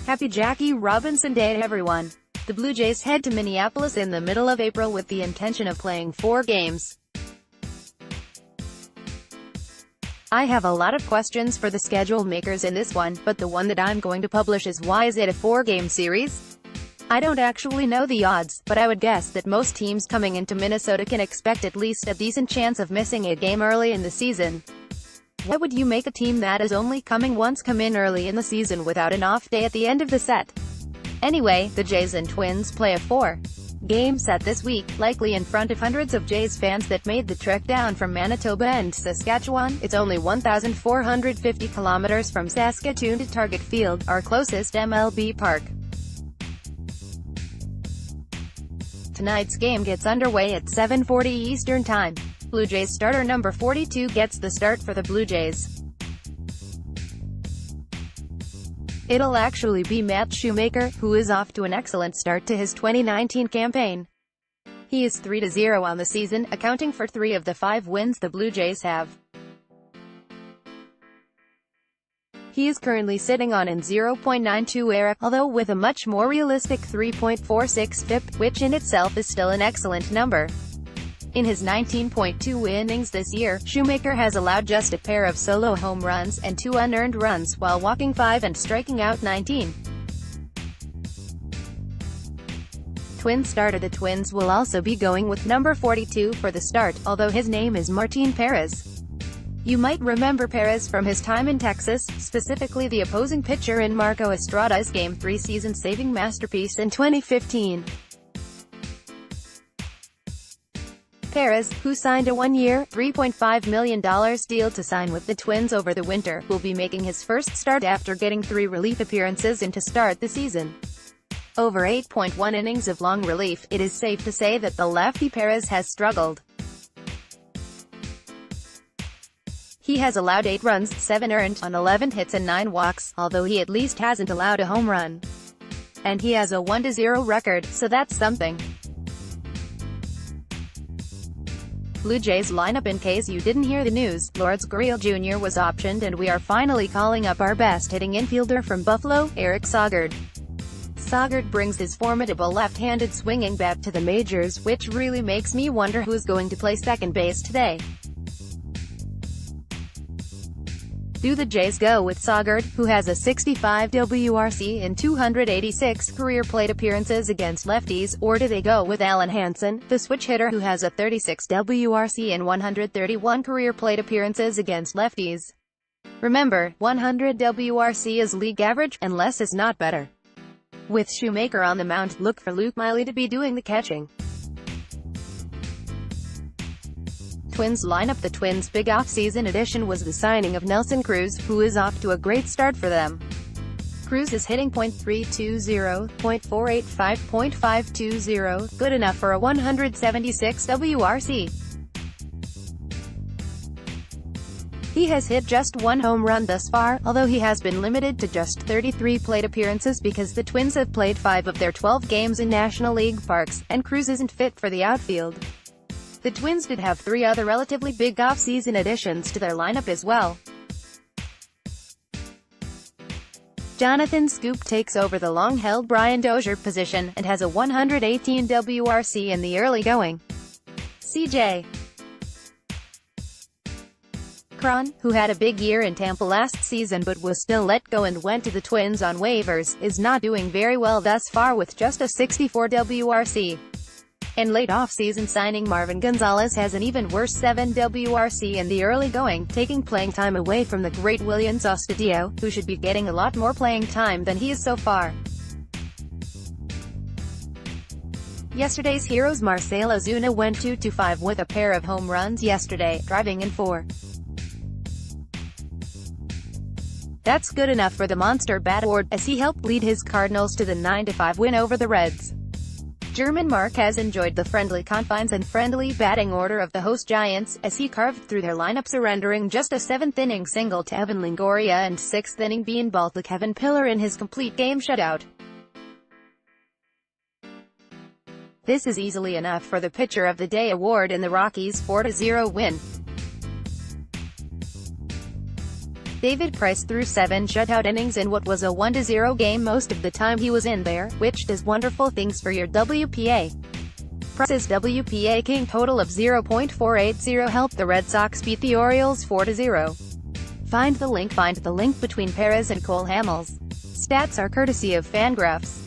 Happy Jackie Robinson Day everyone. The Blue Jays head to Minneapolis in the middle of April with the intention of playing 4 games. I have a lot of questions for the schedule makers in this one, but the one that I'm going to publish is why is it a 4-game series? I don't actually know the odds, but I would guess that most teams coming into Minnesota can expect at least a decent chance of missing a game early in the season. Why would you make a team that is only coming once come in early in the season without an off day at the end of the set? Anyway, the Jays and Twins play a 4-game set this week, likely in front of hundreds of Jays fans that made the trek down from Manitoba and Saskatchewan. It's only 1,450 kilometers from Saskatoon to Target Field, our closest MLB park. Tonight's game gets underway at 7:40 Eastern Time. Blue Jays starter number 42 gets the start for the Blue Jays. It'll actually be Matt Shoemaker, who is off to an excellent start to his 2019 campaign. He is 3-0 on the season, accounting for 3 of the 5 wins the Blue Jays have. He is currently sitting on an 0.92 ERA, although with a much more realistic 3.46 FIP, which in itself is still an excellent number. In his 19.2 innings this year, Shoemaker has allowed just a pair of solo home runs and 2 unearned runs, while walking 5 and striking out 19. Twins starter The Twins will also be going with number 42 for the start, although his name is Perez. You might remember Perez from his time in Texas, specifically the opposing pitcher in Marco Estrada's Game 3 season-saving masterpiece in 2015. Perez, who signed a 1-year, $3.5 million deal to sign with the Twins over the winter, will be making his first start after getting 3 relief appearances in to start the season. Over 8.1 innings of long relief, it is safe to say that the lefty Perez has struggled. He has allowed 8 runs, 7 earned, on 11 hits and 9 walks, although he at least hasn't allowed a home run. And he has a 1-0 record, so that's something. Blue Jays lineup. In case you didn't hear the news, Lourdes Gurriel Jr. was optioned and we are finally calling up our best hitting infielder from Buffalo, Eric Sogard. Sogard brings his formidable left-handed swinging bat to the majors, which really makes me wonder who's going to play second base today. Do the Jays go with Sogard, who has a 65 WRC in 286 career plate appearances against lefties, or do they go with Alan Hansen, the switch hitter who has a 36 WRC in 131 career plate appearances against lefties? Remember, 100 WRC is league average, and less is not better. With Shoemaker on the mound, look for Luke Miley to be doing the catching. Twins lineup. The Twins' big off-season addition was the signing of Nelson Cruz, who is off to a great start for them. Cruz is hitting .320, .485, .520, good enough for a 176 WRC. He has hit just 1 home run thus far, although he has been limited to just 33 plate appearances because the Twins have played 5 of their 12 games in National League parks, and Cruz isn't fit for the outfield. The Twins did have 3 other relatively big off-season additions to their lineup as well. Jonathan Scoop takes over the long-held Brian Dozier position, and has a 118 WRC in the early going. C.J. Cron, who had a big year in Tampa last season but was still let go and went to the Twins on waivers, is not doing very well thus far with just a 64 WRC. And late off-season signing Marvin Gonzalez has an even worse 7 WRC in the early going, taking playing time away from the great Willians Astudillo, who should be getting a lot more playing time than he is so far. Yesterday's heroes Marcell Ozuna went 2-5 with a pair of home runs yesterday, driving in 4. That's good enough for the Monster Bat Award, as he helped lead his Cardinals to the 9-5 win over the Reds. German Mark has enjoyed the friendly confines and friendly batting order of the host Giants, as he carved through their lineup, surrendering just a 7th-inning single to Evan Longoria and 6th-inning beanball to Kevin Pillar in his complete game shutout. This is easily enough for the Pitcher of the Day award in the Rockies' 4-0 win. David Price threw 7 shutout innings in what was a 1-0 game most of the time he was in there, which does wonderful things for your WPA. Price's WPA king total of 0.480 helped the Red Sox beat the Orioles 4-0. Find the link between Perez and Cole Hamels. Stats are courtesy of Fangraphs.